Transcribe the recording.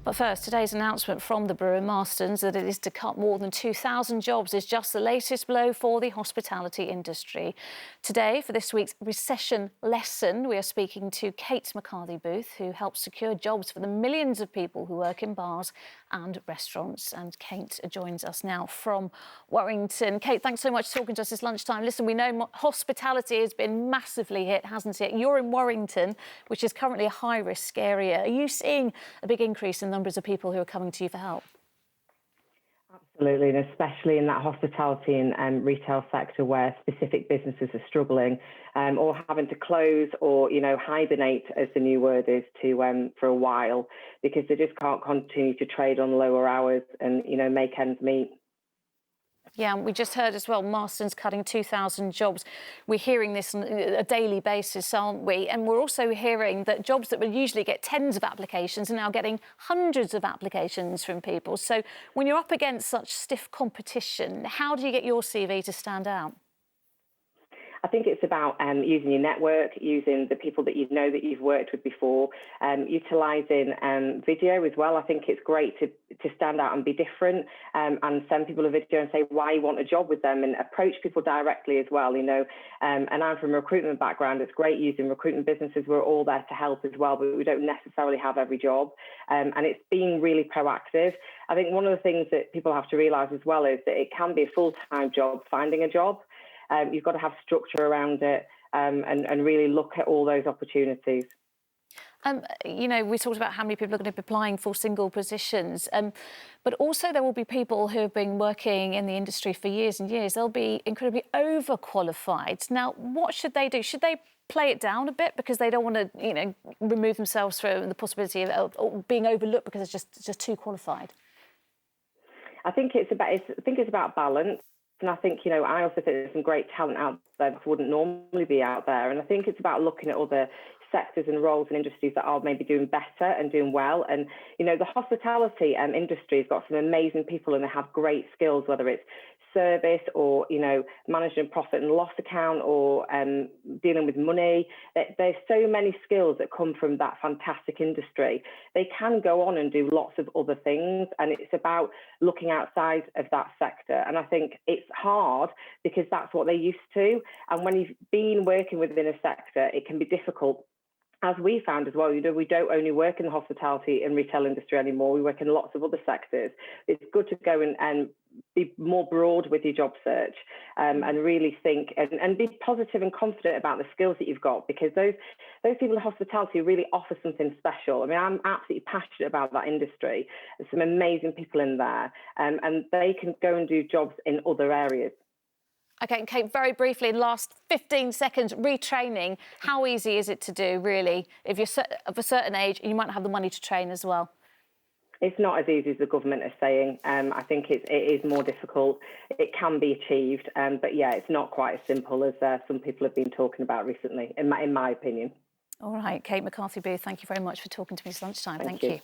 But first, today's announcement from the Borough of Marston's that it is to cut more than 2,000 jobs is just the latest blow for the hospitality industry. Today, for this week's Recession lesson, we are speaking to Kate McCarthy-Booth, who helps secure jobs for the millions of people who work in bars and restaurants. And Kate joins us now from Warrington. Kate, thanks so much for talking to us this lunchtime. Listen, we know hospitality has been massively hit, hasn't it? You're in Warrington, which is currently a high-risk area. Are you seeing a big increase in numbers of people who are coming to you for help? Absolutely, and especially in that hospitality and retail sector where specific businesses are struggling or having to close or, hibernate, as the new word is, for a while, because they just can't continue to trade on lower hours and, make ends meet. Yeah, and we just heard as well, Marston's cutting 2,000 jobs. We're hearing this on a daily basis, aren't we? And we're also hearing that jobs that would usually get tens of applications are now getting hundreds of applications from people. So when you're up against such stiff competition, how do you get your CV to stand out? I think it's about using your network, using the people that that you've worked with before, utilising video as well. I think it's great to stand out and be different and send people a video and say why you want a job with them and approach people directly as well, And I'm from a recruitment background. It's great using recruitment businesses. We're all there to help as well, but we don't necessarily have every job. And it's being really proactive. I think one of the things that people have to realise as well is that it can be a full-time job finding a job. You've got to have structure around it and really look at all those opportunities. We talked about how many people are going to be applying for single positions, but also there will be people who have been working in the industry for years and years. They'll be incredibly overqualified. Now, what should they do? Should they play it down a bit because they don't want to, remove themselves from the possibility of being overlooked because it's just too qualified? I think it's about balance. And I think, I also think there's some great talent out there that wouldn't normally be out there. And I think it's about looking at other sectors and roles and industries that are maybe doing better and doing well. And, the hospitality industry has got some amazing people and they have great skills, whether it's service or, managing a profit and loss account or dealing with money. There's so many skills that come from that fantastic industry. They can go on and do lots of other things. And it's about looking outside of that sector. And I think it's hard because that's what they're used to. And when you've been working within a sector, it can be difficult. As we found as well, we don't only work in the hospitality and retail industry anymore. We work in lots of other sectors. It's good to go and be more broad with your job search and really think and be positive and confident about the skills that you've got, because those people in hospitality really offer something special. I mean, I'm absolutely passionate about that industry. There's some amazing people in there and they can go and do jobs in other areas. OK, and Kate, very briefly, in the last 15 seconds, retraining, how easy is it to do, really? If you're of a certain age, you might not have the money to train as well. It's not as easy as the government is saying. I think it is more difficult. It can be achieved, but yeah, it's not quite as simple as some people have been talking about recently, in my opinion. All right, Kate McCarthy-Booth, thank you very much for talking to me this lunchtime. Thank you.